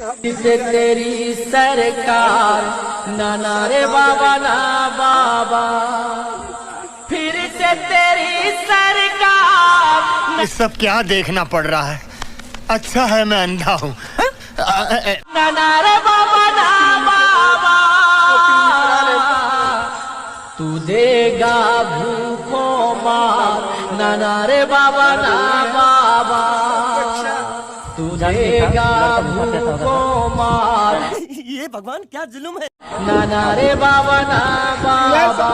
से तेरी सरकार ना रे बाबा ना बाबा, फिर से तेरी सरकार। ये सब क्या देखना पड़ रहा है? अच्छा है मैं अंधा हूँ। ना रे बाबा ना बाबा, तू देगा भूखों मार। ना रे बाबा ना बाबा, तू देगा भूखों मार। ये भगवान क्या जुल्म है। ना रे बाबा ना बाबा,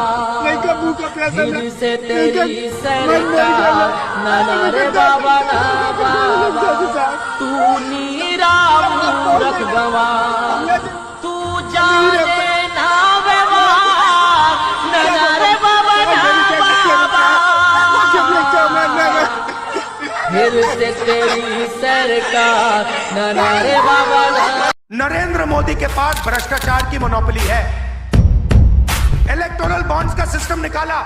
फिर से तेरी सरकार। ना रे बाबा ना बाबा, तू नीरा मूरख गवार, तू जाने ना व्यवहार। ना रे बाबा ना बाबा, फिर से तेरी सरकार। ना रे बाबा ना। नरेंद्र मोदी के पास भ्रष्टाचार की मोनोपोली है। इलेक्टोरल बॉन्ड्स का सिस्टम निकाला,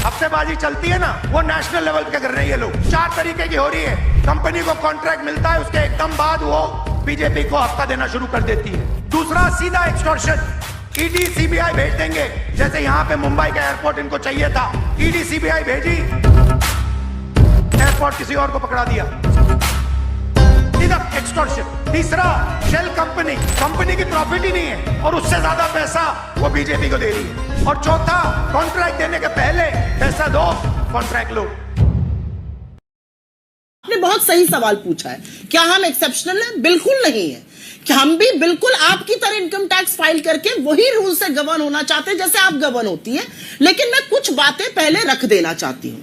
हफ्तेबाजी चलती है ना, वो नेशनल लेवल पे कर रहे हैं ये लोग। 4 तरीके की हो रही है। कंपनी को कॉन्ट्रैक्ट मिलता है, उसके एकदम बाद वो बीजेपी को हफ्ता देना शुरू कर देती है। दूसरा सीधा एक्सटॉर्शन, ईडी सीबीआई भेज देंगे। जैसे यहाँ पे मुंबई का एयरपोर्ट इनको चाहिए था, ईडी सीबीआई भेजी, एयरपोर्ट किसी और को पकड़ा दिया। एक्सटॉर्शन। तीसरा शेल कंपनी, कंपनी की प्रॉफिट ही नहीं है और उससे ज्यादा पैसा वो बीजेपी को दे रही है। और चौथा, कॉन्ट्रैक्ट देने के पहले पैसा दो, कॉन्ट्रैक्ट लो। आपने बहुत सही सवाल पूछा है। क्या हम एक्सेप्शनल हैं? बिल्कुल नहीं है। कि हम भी बिल्कुल आपकी तरह इनकम टैक्स फाइल करके वही रूल से गवर्न होना चाहते हैं जैसे आप गवर्न होती है। लेकिन मैं कुछ बातें पहले रख देना चाहती हूं।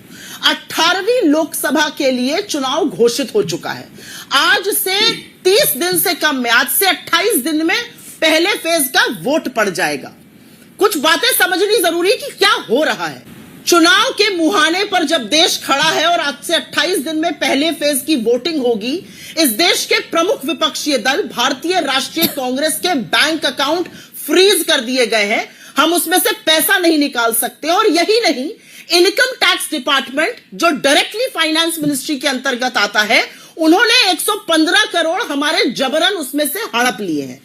18वीं लोकसभा के लिए चुनाव घोषित हो चुका है। आज से 30 दिन से कम में, आज से 28 दिन में पहले फेज का वोट पड़ जाएगा। कुछ बातें समझनी जरूरी कि क्या हो रहा है। चुनाव के मुहाने पर जब देश खड़ा है और आज से 28 दिन में पहले फेज की वोटिंग होगी, इस देश के प्रमुख विपक्षी दल भारतीय राष्ट्रीय कांग्रेस के बैंक अकाउंट फ्रीज कर दिए गए हैं। हम उसमें से पैसा नहीं निकाल सकते। और यही नहीं, इनकम टैक्स डिपार्टमेंट जो डायरेक्टली फाइनेंस मिनिस्ट्री के अंतर्गत आता है, उन्होंने 115 करोड़ हमारे जबरन उसमें से हड़प लिए हैं।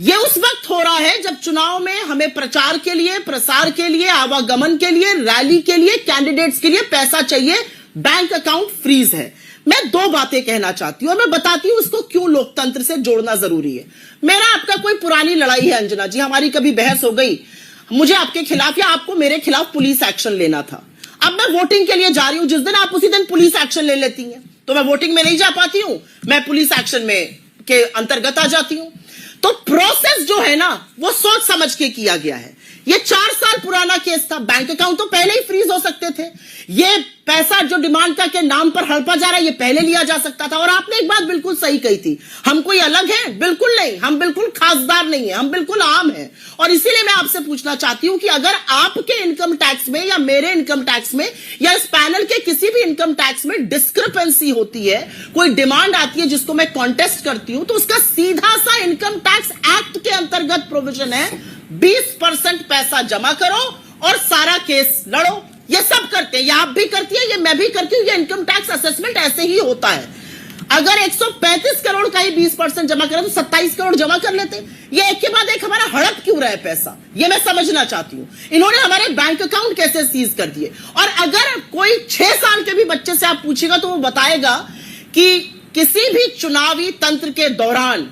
यह उस वक्त हो रहा है जब चुनाव में हमें प्रचार के लिए, प्रसार के लिए, आवागमन के लिए, रैली के लिए, कैंडिडेट्स के लिए पैसा चाहिए। बैंक अकाउंट फ्रीज है। मैं 2 बातें कहना चाहती हूं और मैं बताती हूं इसको क्यों लोकतंत्र से जोड़ना जरूरी है। मेरा आपका कोई पुरानी लड़ाई है अंजना जी, हमारी कभी बहस हो गई, मुझे आपके खिलाफ या आपको मेरे खिलाफ पुलिस एक्शन लेना था। अब मैं वोटिंग के लिए जा रही हूं, जिस दिन आप उसी दिन पुलिस एक्शन ले लेती हैं, तो मैं वोटिंग में नहीं जा पाती हूं, मैं पुलिस एक्शन में के अंतर्गत आ जाती हूं। तो प्रोसेस जो है ना, वो सोच समझ के किया गया है। ये 4 साल पुराना केस था। बैंक अकाउंट तो पहले ही फ्रीज हो सकते थे। ये पैसा जो डिमांड का के नाम पर हड़पा जा रहा है, ये पहले लिया जा सकता था। और आपने एक बात बिल्कुल सही कही थी, हम कोई अलग हैं? बिल्कुल नहीं, हम बिल्कुल खासदार नहीं है, हम बिल्कुल आम हैं। और इसीलिए मैं आपसे पूछना चाहती हूं कि अगर आपके इनकम टैक्स में या मेरे इनकम टैक्स में या इस पैनल के किसी भी इनकम टैक्स में डिस्क्रिपेंसी होती है, कोई डिमांड आती है जिसको मैं कॉन्टेस्ट करती हूं, तो उसका सीधा सा इनकम टैक्स एक्ट के अंतर्गत प्रोविजन है, 20% पैसा जमा करो और सारा केस लड़ो। ये सब करते हैं, ये आप भी करती है, ये मैं भी करती हूं। ये इनकम टैक्स असेसमेंट ऐसे ही होता है। अगर 135 करोड़ का ही 20% जमा करें तो 27 करोड़ जमा कर लेते। ये एक के बाद एक हमारा हड़प क्यों रहा है पैसा, ये मैं समझना चाहती हूं। इन्होंने हमारे बैंक अकाउंट कैसे सीज कर दिए। और अगर कोई 6 साल के भी बच्चे से आप पूछेगा तो वो बताएगा कि किसी भी चुनावी तंत्र के दौरान,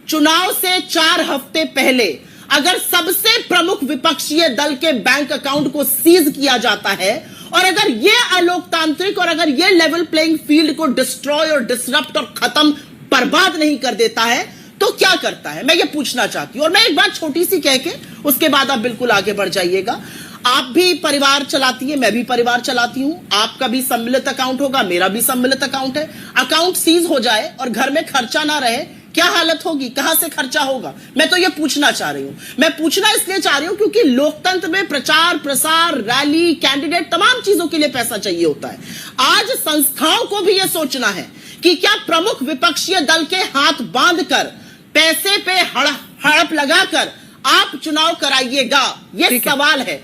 चुनाव से 4 हफ्ते पहले अगर सबसे प्रमुख विपक्षीय दल के बैंक अकाउंट को सीज किया जाता है और अगर यह अलोकतांत्रिक और अगर यह लेवल प्लेइंग फील्ड को डिस्ट्रॉय और डिसरप्ट और खत्म, बर्बाद नहीं कर देता है, तो क्या करता है, मैं ये पूछना चाहती हूं। और मैं एक बात छोटी सी कह के उसके बाद आप बिल्कुल आगे बढ़ जाइएगा। आप भी परिवार चलाती है, मैं भी परिवार चलाती हूं। आपका भी सम्मिलित अकाउंट होगा, मेरा भी सम्मिलित अकाउंट है। अकाउंट सीज हो जाए और घर में खर्चा ना रहे, क्या हालत होगी, कहां से खर्चा होगा? मैं तो ये पूछना चाह रही हूं। मैं पूछना इसलिए चाह रही हूं क्योंकि लोकतंत्र में प्रचार, प्रसार, रैली, कैंडिडेट, तमाम चीजों के लिए पैसा चाहिए होता है। आज संस्थाओं को भी यह सोचना है कि क्या प्रमुख विपक्षीय दल के हाथ बांधकर, पैसे पे हड़प लगाकर आप चुनाव कराइएगा, यह सवाल है।